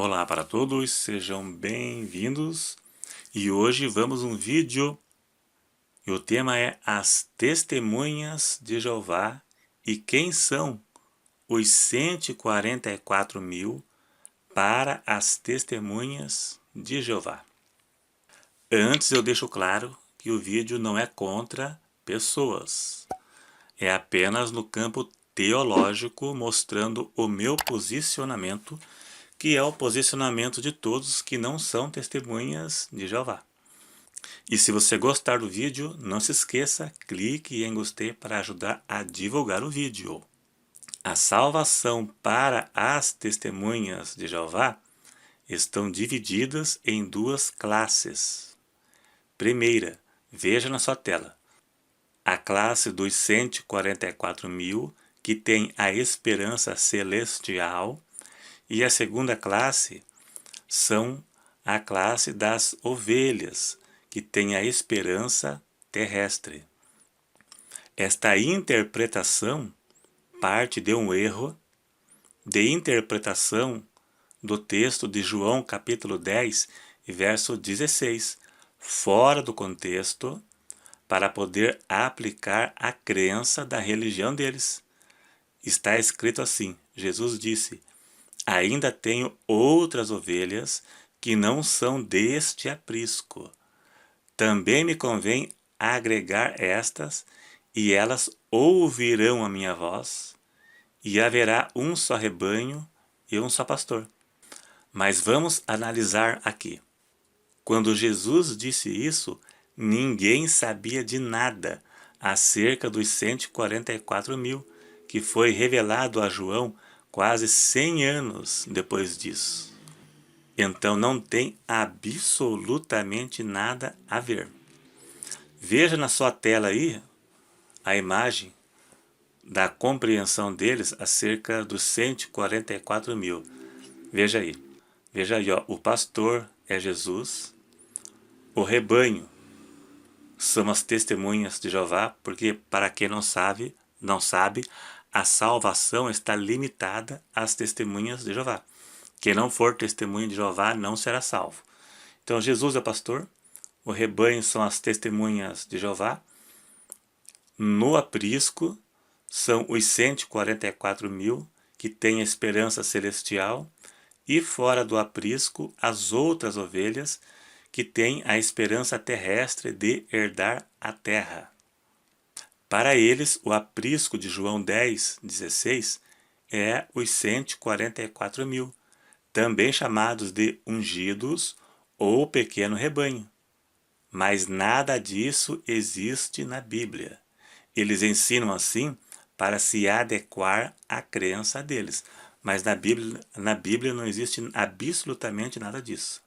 Olá para todos, sejam bem-vindos. E hoje vamos um vídeo e o tema é As Testemunhas de Jeová e quem são os 144 mil para as Testemunhas de Jeová. Antes eu deixo claro que o vídeo não é contra pessoas, é apenas no campo teológico mostrando o meu posicionamento, que é o posicionamento de todos que não são testemunhas de Jeová. E se você gostar do vídeo, não se esqueça, clique em gostei para ajudar a divulgar o vídeo. A salvação para as testemunhas de Jeová estão divididas em duas classes. Primeira, veja na sua tela, a classe dos 144 mil que tem a esperança celestial, e a segunda classe são a classe das ovelhas, que tem a esperança terrestre. Esta interpretação parte de um erro de interpretação do texto de João capítulo 10 e verso 16, fora do contexto, para poder aplicar a crença da religião deles. Está escrito assim, Jesus disse: ainda tenho outras ovelhas que não são deste aprisco. Também me convém agregar estas, e elas ouvirão a minha voz, e haverá um só rebanho e um só pastor. Mas vamos analisar aqui. Quando Jesus disse isso, ninguém sabia de nada acerca dos 144 mil, que foi revelado a João quase 100 anos depois disso. Então não tem absolutamente nada a ver. Veja na sua tela aí a imagem da compreensão deles acerca dos 144 mil. Veja aí, ó, o pastor é Jesus, o rebanho são as testemunhas de Jeová, porque para quem não sabe, a salvação está limitada às testemunhas de Jeová. Quem não for testemunha de Jeová não será salvo. Então Jesus é o pastor, o rebanho são as testemunhas de Jeová, no aprisco são os 144 mil que têm a esperança celestial, e fora do aprisco as outras ovelhas que têm a esperança terrestre de herdar a terra. Para eles, o aprisco de João 10, 16 é os 144 mil, também chamados de ungidos ou pequeno rebanho. Mas nada disso existe na Bíblia. Eles ensinam assim para se adequar à crença deles. Mas na Bíblia não existe absolutamente nada disso.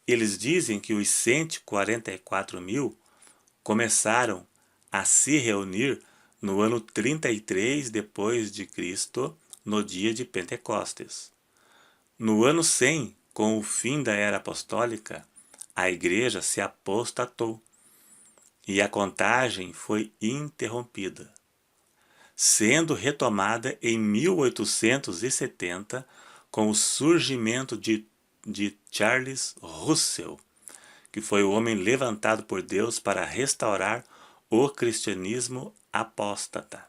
Eles dizem que os 144 mil começaram a se reunir no ano 33 depois de Cristo, no dia de Pentecostes. No ano 100, com o fim da era apostólica, a igreja se apostatou e a contagem foi interrompida, sendo retomada em 1870 com o surgimento de Charles Russell, que foi o homem levantado por Deus para restaurar o cristianismo apóstata.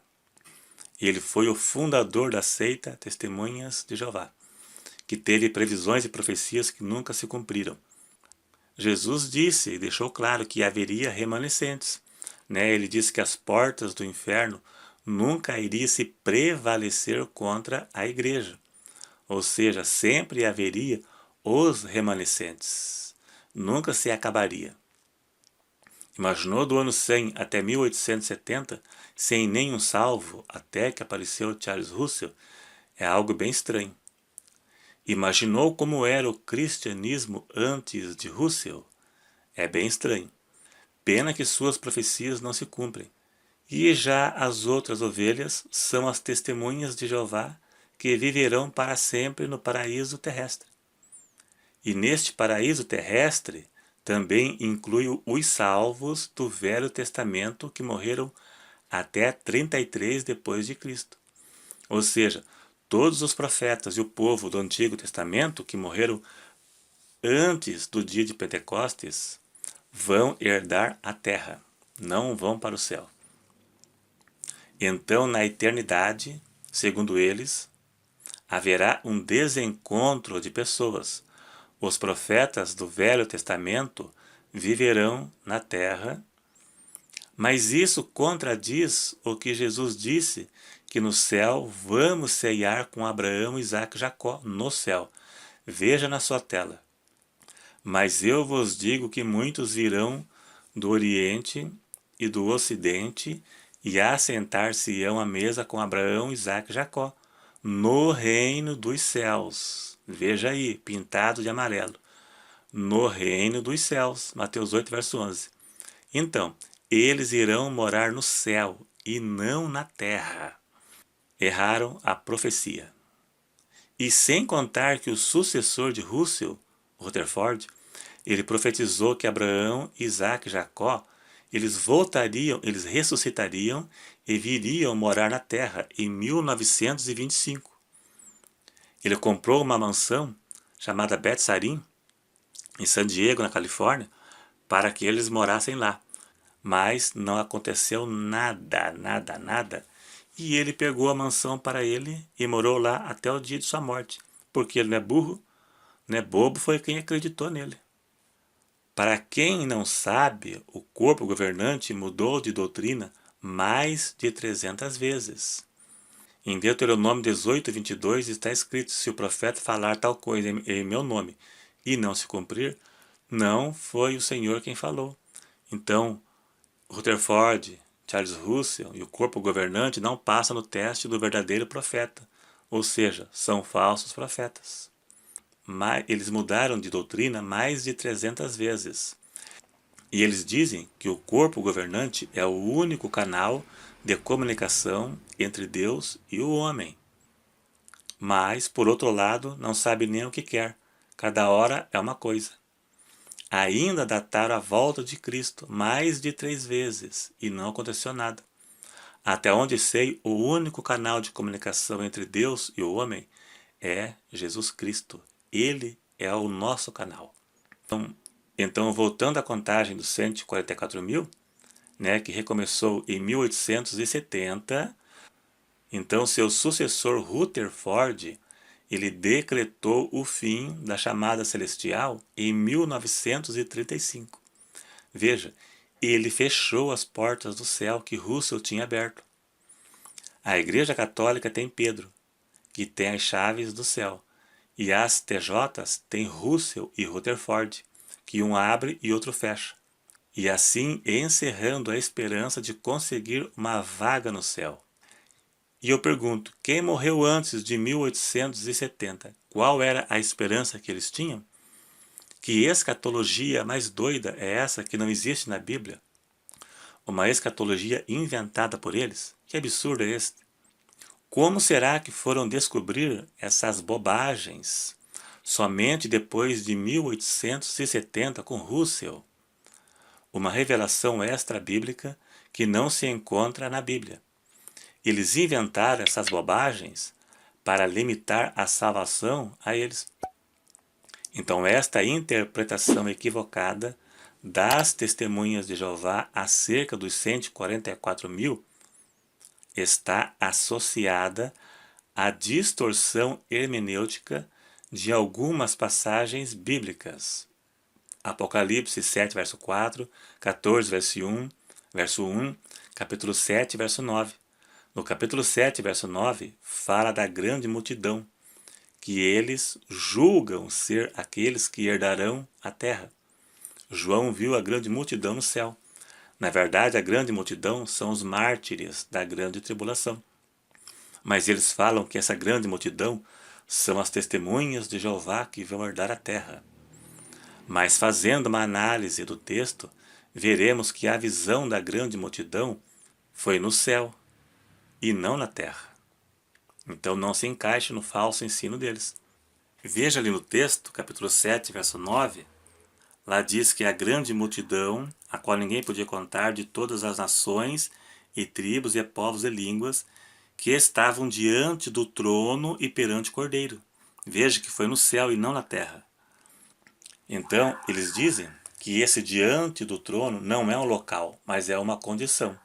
Ele foi o fundador da seita Testemunhas de Jeová, que teve previsões e profecias que nunca se cumpriram. Jesus disse e deixou claro que haveria remanescentes. Ele disse que as portas do inferno nunca iriam se prevalecer contra a igreja. Ou seja, sempre haveria os remanescentes. Nunca se acabaria. Imaginou do ano 100 até 1870, sem nenhum salvo, até que apareceu Charles Russell? É algo bem estranho. Imaginou como era o cristianismo antes de Russell? É bem estranho. Pena que suas profecias não se cumprem. E já as outras ovelhas são as testemunhas de Jeová, que viverão para sempre no paraíso terrestre. E neste paraíso terrestre também inclui os salvos do Velho Testamento que morreram até 33 depois de Cristo. Ou seja, Todos os profetas e o povo do Antigo Testamento que morreram antes do dia de Pentecostes vão herdar a terra, não vão para o céu. Então, na eternidade, segundo eles, haverá um desencontro de pessoas. Os profetas do Velho Testamento viverão na terra, mas isso contradiz o que Jesus disse, que no céu vamos ceiar com Abraão, Isaque e Jacó, no céu. Veja na sua tela. Mas eu vos digo que muitos virão do Oriente e do Ocidente e assentar-se-ão à mesa com Abraão, Isaque e Jacó, no reino dos céus. Veja aí, pintado de amarelo. No reino dos céus. Mateus 8, verso 11. Então, eles irão morar no céu e não na terra. Erraram a profecia. E sem contar que o sucessor de Russell, Rutherford, ele profetizou que Abraão, Isaque e Jacó, eles voltariam, eles ressuscitariam e viriam morar na terra em 1925. Ele comprou uma mansão chamada Beth Sarim, em San Diego, na Califórnia, para que eles morassem lá. Mas não aconteceu nada, nada, nada. E ele pegou a mansão para ele e morou lá até o dia de sua morte. Porque ele não é burro, não é bobo, foi quem acreditou nele. Para quem não sabe, o corpo governante mudou de doutrina mais de 300 vezes. Em Deuteronômio 18, 22 está escrito: se o profeta falar tal coisa em meu nome e não se cumprir, não foi o Senhor quem falou. Então, Rutherford, Charles Russell e o corpo governante não passam no teste do verdadeiro profeta, ou seja, são falsos profetas. Mas eles mudaram de doutrina mais de 300 vezes. E eles dizem que o corpo governante é o único canal de comunicação entre Deus e o homem. Mas, por outro lado, não sabe nem o que quer. Cada hora é uma coisa. Ainda dataram a volta de Cristo mais de 3 vezes e não aconteceu nada. Até onde sei, o único canal de comunicação entre Deus e o homem é Jesus Cristo. Ele é o nosso canal. Então, voltando à contagem dos 144 mil, né, que recomeçou em 1870, então seu sucessor Rutherford, ele decretou o fim da chamada celestial em 1935. Veja, ele fechou as portas do céu que Russell tinha aberto. A Igreja Católica tem Pedro, que tem as chaves do céu, e as TJs têm Russell e Rutherford, que um abre e outro fecha, e assim encerrando a esperança de conseguir uma vaga no céu. E eu pergunto, quem morreu antes de 1870? Qual era a esperança que eles tinham? Que escatologia mais doida é essa que não existe na Bíblia? Uma escatologia inventada por eles? Que absurdo é esse? Como será que foram descobrir essas bobagens somente depois de 1870 com Russell? Uma revelação extra-bíblica que não se encontra na Bíblia. Eles inventaram essas bobagens para limitar a salvação a eles. Então, esta interpretação equivocada das testemunhas de Jeová acerca dos 144 mil está associada à distorção hermenêutica de algumas passagens bíblicas. Apocalipse 7, verso 4, 14, verso 1, capítulo 7, verso 9. No capítulo 7, verso 9, fala da grande multidão, que eles julgam ser aqueles que herdarão a terra. João viu a grande multidão no céu. Na verdade, a grande multidão são os mártires da grande tribulação. Mas eles falam que essa grande multidão são as testemunhas de Jeová que vão herdar a terra. Mas fazendo uma análise do texto, veremos que a visão da grande multidão foi no céu e não na terra. Então não se encaixe no falso ensino deles. Veja ali no texto, capítulo 7, verso 9, lá diz que a grande multidão, a qual ninguém podia contar, de todas as nações e tribos e povos e línguas, que estavam diante do trono e perante o Cordeiro. Veja que foi no céu e não na terra. Então, eles dizem que esse diante do trono não é um local, mas é uma condição.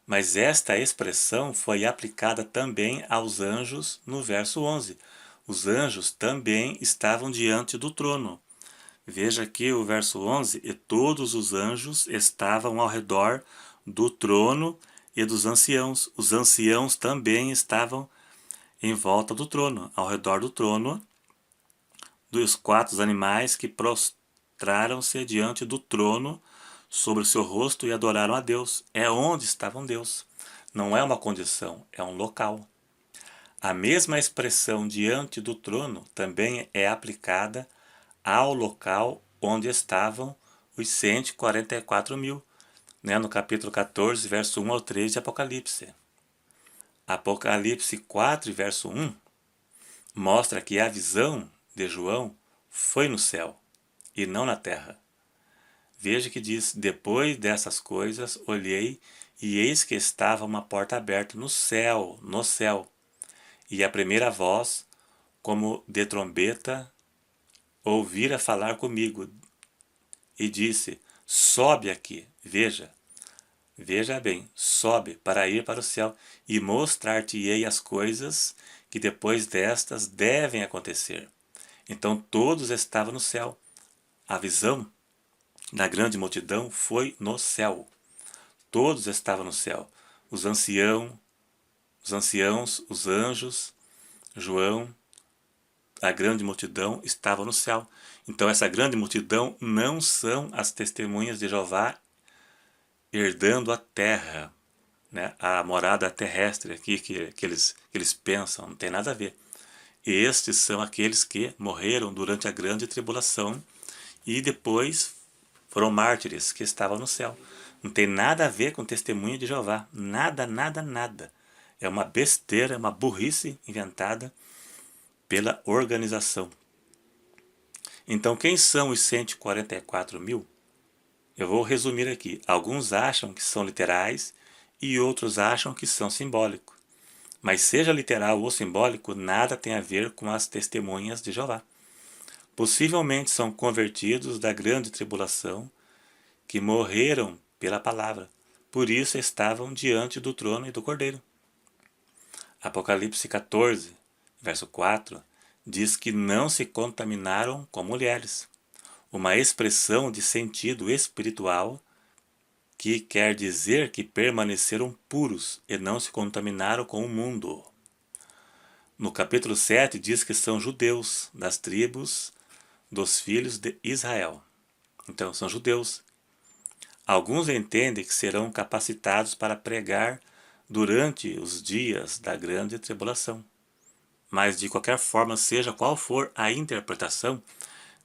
Mas esta expressão foi aplicada também aos anjos no verso 11. Os anjos também estavam diante do trono. Veja aqui o verso 11, e todos os anjos estavam ao redor do trono e dos anciãos. Os anciãos também estavam em volta do trono, ao redor do trono, dos 4 animais que prostraram-se diante do trono sobre o seu rosto e adoraram a Deus. É onde estavam Deus. Não é uma condição, é um local. A mesma expressão diante do trono também é aplicada ao local onde estavam os 144 mil, no capítulo 14, verso 1 ao 3 de Apocalipse. Apocalipse 4, verso 1, mostra que a visão de João foi no céu e não na terra. Veja que diz, depois dessas coisas olhei e eis que estava uma porta aberta no céu, e a primeira voz, como de trombeta, ouvira falar comigo, e disse, sobe aqui, veja bem, sobe para ir para o céu, e mostrar-te-ei as coisas que depois destas devem acontecer. Então todos estavam no céu. A visão da grande multidão foi no céu. Todos estavam no céu. Os anciãos, os anjos, João, a grande multidão estava no céu. Então essa grande multidão não são as testemunhas de Jeová herdando a terra, a morada terrestre aqui que eles pensam, não tem nada a ver. Estes são aqueles que morreram durante a grande tribulação e depois foram mártires que estavam no céu. Não tem nada a ver com testemunho de Jeová. Nada, nada, nada. É uma besteira, uma burrice inventada pela organização. Então, quem são os 144 mil? Eu vou resumir aqui. Alguns acham que são literais e outros acham que são simbólicos. Mas seja literal ou simbólico, nada tem a ver com as testemunhas de Jeová. Possivelmente são convertidos da grande tribulação que morreram pela palavra. Por isso estavam diante do trono e do Cordeiro. Apocalipse 14, verso 4, diz que não se contaminaram com mulheres. Uma expressão de sentido espiritual que quer dizer que permaneceram puros e não se contaminaram com o mundo. No capítulo 7 diz que são judeus das tribos dos filhos de Israel. Então são judeus. Alguns entendem que serão capacitados para pregar durante os dias da grande tribulação. Mas de qualquer forma, seja qual for a interpretação,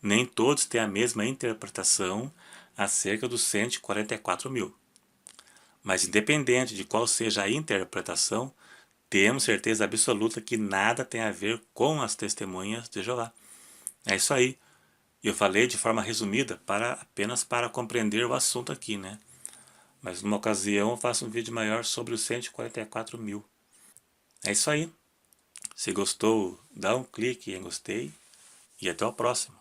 nem todos têm a mesma interpretação acerca dos 144 mil. Mas independente de qual seja a interpretação, temos certeza absoluta que nada tem a ver com as testemunhas de Jeová. É isso aí. Eu falei de forma resumida apenas para compreender o assunto aqui, Mas numa ocasião eu faço um vídeo maior sobre os 144 mil. É isso aí. Se gostou, dá um clique em gostei e até o próximo.